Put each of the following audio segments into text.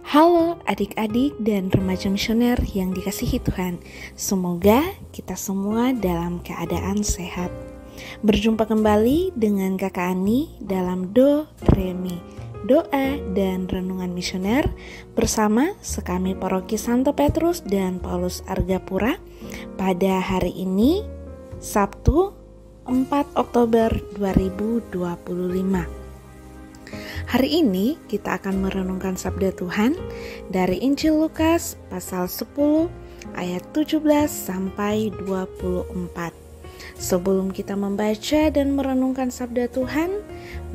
Halo adik-adik dan remaja misioner yang dikasihi Tuhan. Semoga kita semua dalam keadaan sehat. Berjumpa kembali dengan Kakak Ani dalam Do Re Mi, doa dan renungan misioner bersama sekami Paroki Santo Petrus dan Paulus Argapura pada hari ini, Sabtu 4 Oktober 2025. Hari ini kita akan merenungkan sabda Tuhan dari Injil Lukas pasal 10 ayat 17 sampai 24. Sebelum kita membaca dan merenungkan sabda Tuhan,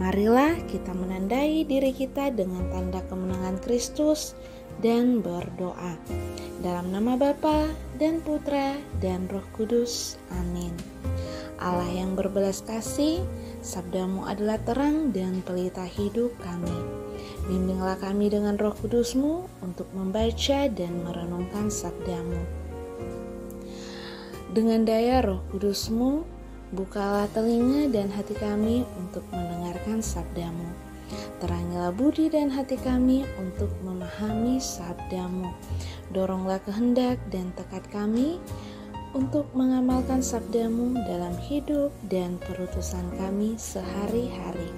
marilah kita menandai diri kita dengan tanda kemenangan Kristus dan berdoa. Dalam nama Bapa dan Putra dan Roh Kudus. Amin. Allah yang berbelas kasih, sabdamu adalah terang dan pelita hidup kami. Bimbinglah kami dengan Roh Kudusmu untuk membaca dan merenungkan sabdamu. Dengan daya Roh Kudusmu, bukalah telinga dan hati kami untuk mendengarkan sabdamu. Terangilah budi dan hati kami untuk memahami sabdamu. Doronglah kehendak dan tekad kami untuk mengamalkan sabdamu dalam hidup dan perutusan kami sehari-hari.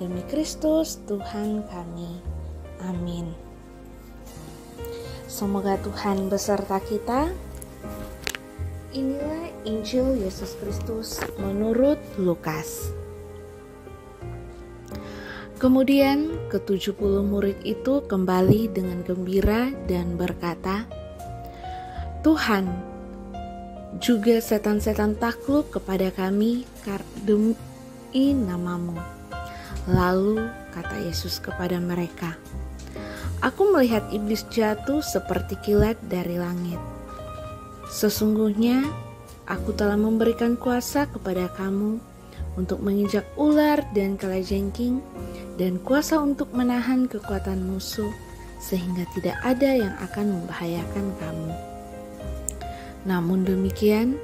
Demi Kristus Tuhan kami. Amin. Semoga Tuhan beserta kita. Inilah Injil Yesus Kristus menurut Lukas. Kemudian ke-70 murid itu kembali dengan gembira dan berkata, "Tuhan, juga setan-setan takluk kepada kami demi namamu." Lalu kata Yesus kepada mereka, "Aku melihat iblis jatuh seperti kilat dari langit. Sesungguhnya aku telah memberikan kuasa kepada kamu untuk menginjak ular dan kalajengking dan kuasa untuk menahan kekuatan musuh, sehingga tidak ada yang akan membahayakan kamu. Namun demikian,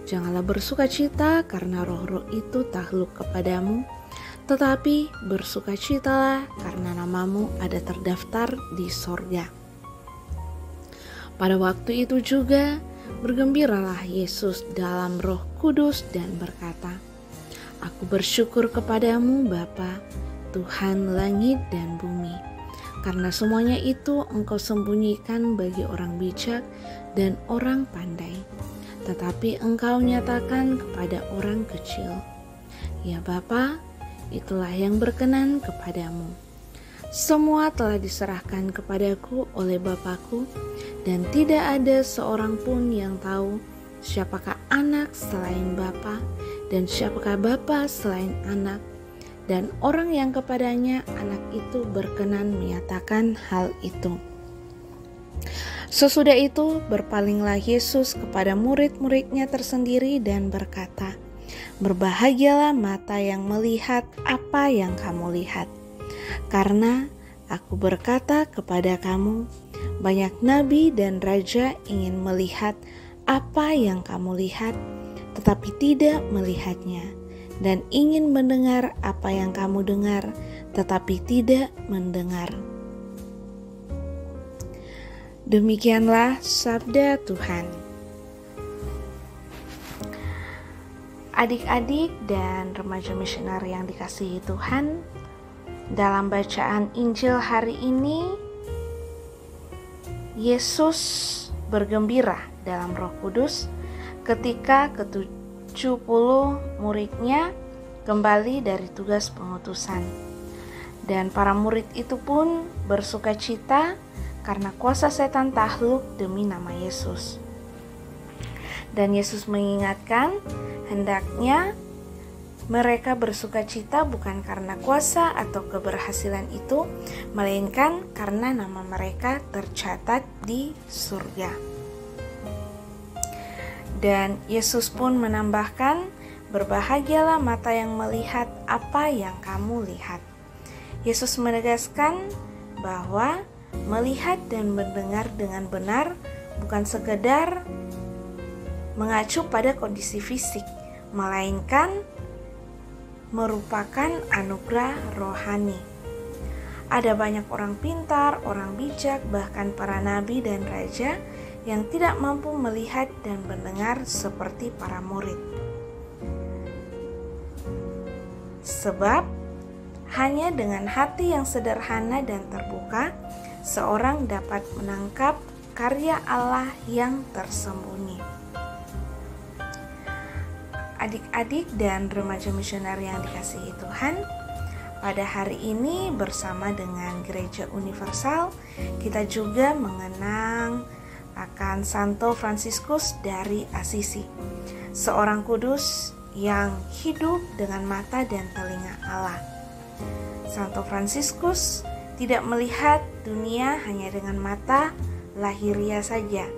janganlah bersukacita karena roh-roh itu takluk kepadamu, tetapi bersukacitalah karena namamu ada terdaftar di sorga." Pada waktu itu juga bergembiralah Yesus dalam Roh Kudus dan berkata, "Aku bersyukur kepadamu Bapa, Tuhan langit dan bumi, karena semuanya itu Engkau sembunyikan bagi orang bijak dan orang pandai, tetapi Engkau nyatakan kepada orang kecil. Ya Bapa, itulah yang berkenan kepadamu. Semua telah diserahkan kepadaku oleh Bapakku, dan tidak ada seorang pun yang tahu siapakah anak selain Bapa, dan siapakah Bapa selain anak, dan orang yang kepadanya anak itu berkenan menyatakan hal itu." Sesudah itu berpalinglah Yesus kepada murid-muridnya tersendiri dan berkata, "Berbahagialah mata yang melihat apa yang kamu lihat. Karena aku berkata kepada kamu, banyak nabi dan raja ingin melihat apa yang kamu lihat, tetapi tidak melihatnya, dan ingin mendengar apa yang kamu dengar, tetapi tidak mendengar." Demikianlah sabda Tuhan. Adik-adik dan remaja misioner yang dikasihi Tuhan, dalam bacaan Injil hari ini, Yesus bergembira dalam Roh Kudus ketika ke-70 muridnya kembali dari tugas pengutusan. Dan para murid itu pun bersukacita karena kuasa setan takluk demi nama Yesus. Dan Yesus mengingatkan, hendaknya mereka bersukacita bukan karena kuasa atau keberhasilan itu, melainkan karena nama mereka tercatat di surga. Dan Yesus pun menambahkan, "Berbahagialah mata yang melihat apa yang kamu lihat." Yesus menegaskan bahwa melihat dan mendengar dengan benar bukan sekedar mengacu pada kondisi fisik, melainkan merupakan anugerah rohani. Ada banyak orang pintar, orang bijak, bahkan para nabi dan raja yang tidak mampu melihat dan mendengar seperti para murid. Sebab hanya dengan hati yang sederhana dan terbuka, seorang dapat menangkap karya Allah yang tersembunyi. Adik-adik dan remaja misioner yang dikasihi Tuhan, pada hari ini bersama dengan Gereja Universal, kita juga mengenang akan Santo Fransiskus dari Assisi, seorang kudus yang hidup dengan mata dan telinga Allah. Santo Fransiskus tidak melihat dunia hanya dengan mata lahiria saja,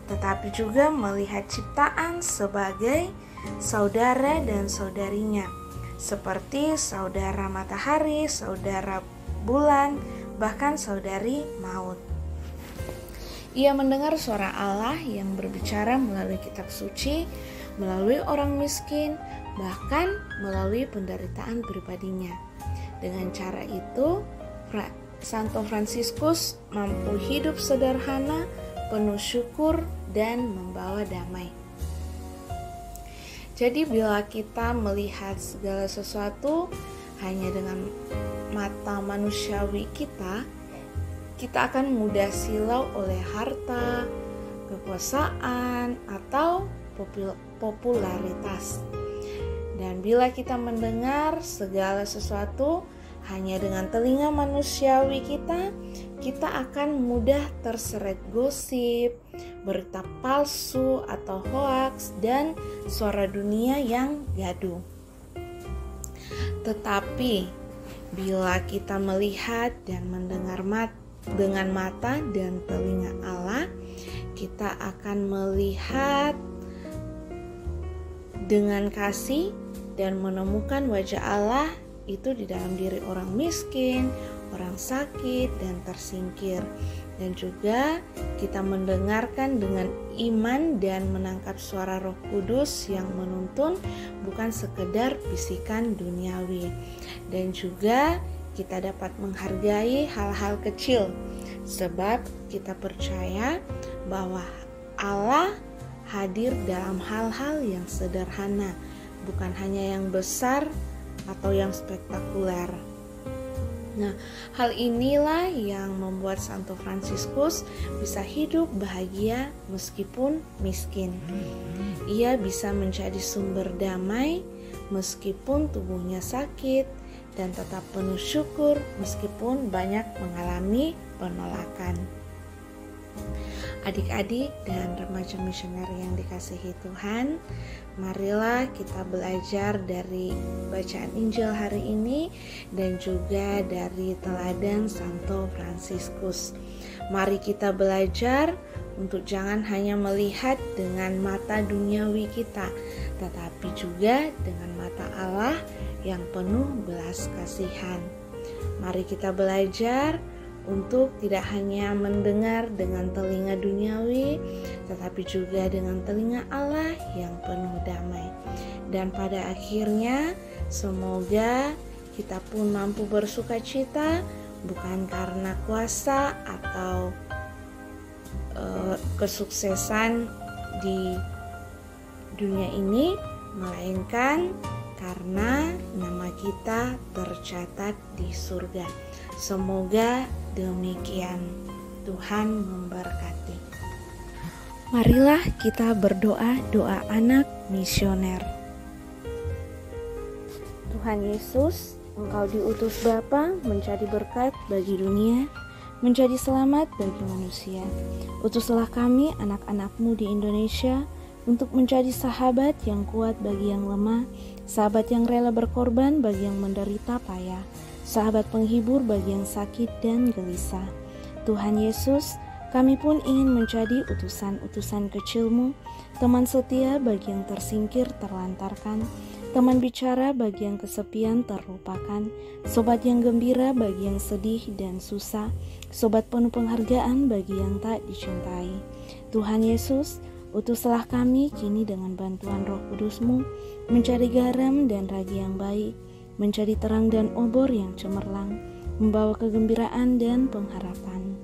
tetapi juga melihat ciptaan sebagai saudara dan saudarinya, seperti saudara matahari, saudara bulan, bahkan saudari maut. Ia mendengar suara Allah yang berbicara melalui kitab suci, melalui orang miskin, bahkan melalui penderitaan pribadinya. Dengan cara itu, Santo Fransiskus mampu hidup sederhana, penuh syukur, dan membawa damai. Jadi bila kita melihat segala sesuatu hanya dengan mata manusiawi kita akan mudah silau oleh harta, kekuasaan, atau popularitas. Dan bila kita mendengar segala sesuatu hanya dengan telinga manusiawi kita akan mudah terseret gosip, berita palsu atau hoaks, dan suara dunia yang gaduh. Tetapi bila kita melihat dan mendengar dengan mata dan telinga Allah, kita akan melihat dengan kasih dan menemukan wajah Allah itu di dalam diri orang miskin, orang sakit, dan tersingkir. Dan juga kita mendengarkan dengan iman dan menangkap suara Roh Kudus yang menuntun, bukan sekedar bisikan duniawi. Dan juga kita dapat menghargai hal-hal kecil, sebab kita percaya bahwa Allah hadir dalam hal-hal yang sederhana, bukan hanya yang besar atau yang spektakuler. Nah, hal inilah yang membuat Santo Fransiskus bisa hidup bahagia meskipun miskin. Ia bisa menjadi sumber damai meskipun tubuhnya sakit, dan tetap penuh syukur meskipun banyak mengalami penolakan. Adik-adik dan remaja misioner yang dikasihi Tuhan, marilah kita belajar dari bacaan Injil hari ini dan juga dari teladan Santo Fransiskus. Mari kita belajar untuk jangan hanya melihat dengan mata duniawi kita, tetapi juga dengan mata Allah yang penuh belas kasihan. Mari kita belajar untuk tidak hanya mendengar dengan telinga duniawi, tetapi juga dengan telinga Allah yang penuh damai. Dan pada akhirnya, semoga kita pun mampu bersukacita, bukan karena kuasa atau kesuksesan di dunia ini, melainkan karena nama kita tercatat di surga. Semoga demikian. Tuhan memberkati. Marilah kita berdoa doa anak misioner. Tuhan Yesus, Engkau diutus Bapa menjadi berkat bagi dunia, menjadi selamat bagi manusia. Utuslah kami anak-anak-Mu di Indonesia untuk menjadi sahabat yang kuat bagi yang lemah, sahabat yang rela berkorban bagi yang menderita payah, sahabat penghibur bagi yang sakit dan gelisah. Tuhan Yesus, kami pun ingin menjadi utusan-utusan kecil-Mu, teman setia bagi yang tersingkir terlantarkan, teman bicara bagi yang kesepian terlupakan, sobat yang gembira bagi yang sedih dan susah, sobat penuh penghargaan bagi yang tak dicintai. Tuhan Yesus, utuslah kami kini dengan bantuan Roh Kudus-Mu menjadi garam dan ragi yang baik, menjadi terang dan obor yang cemerlang, membawa kegembiraan dan pengharapan.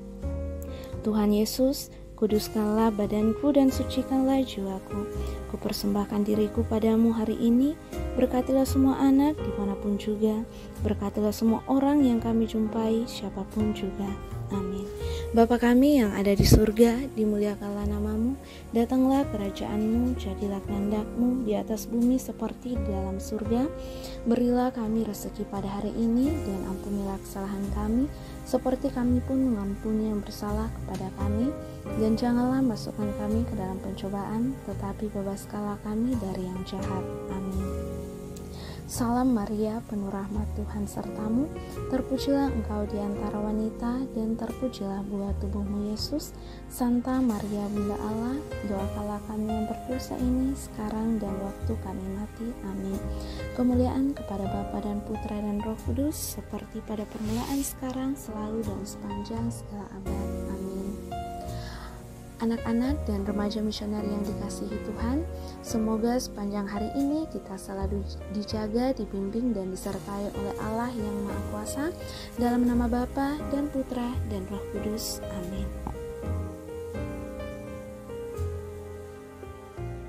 Tuhan Yesus, kuduskanlah badanku dan sucikanlah jiwaku. Kupersembahkan diriku padamu hari ini. Berkatilah semua anak dimanapun juga. Berkatilah semua orang yang kami jumpai, siapapun juga. Amin. Bapa kami yang ada di surga, dimuliakanlah namamu. Datanglah kerajaanmu, jadilah kehendakmu di atas bumi seperti di dalam surga. Berilah kami rezeki pada hari ini, dan ampunilah kesalahan kami, seperti kami pun mengampuni yang bersalah kepada kami. Dan janganlah masukkan kami ke dalam pencobaan, tetapi bebaskanlah kami dari yang jahat. Amin. Salam Maria, penuh rahmat Tuhan sertamu, terpujilah engkau di antara wanita, dan terpujilah buah tubuhmu Yesus. Santa Maria Bunda Allah, doakanlah kami yang berdosa ini, sekarang dan waktu kami mati. Amin. Kemuliaan kepada Bapa dan Putra dan Roh Kudus, seperti pada permulaan, sekarang, selalu, dan sepanjang segala abad. Amin. Anak-anak dan remaja misioner yang dikasihi Tuhan, semoga sepanjang hari ini kita selalu dijaga, dibimbing, dan disertai oleh Allah yang Maha Kuasa, dalam nama Bapa dan Putra dan Roh Kudus. Amin.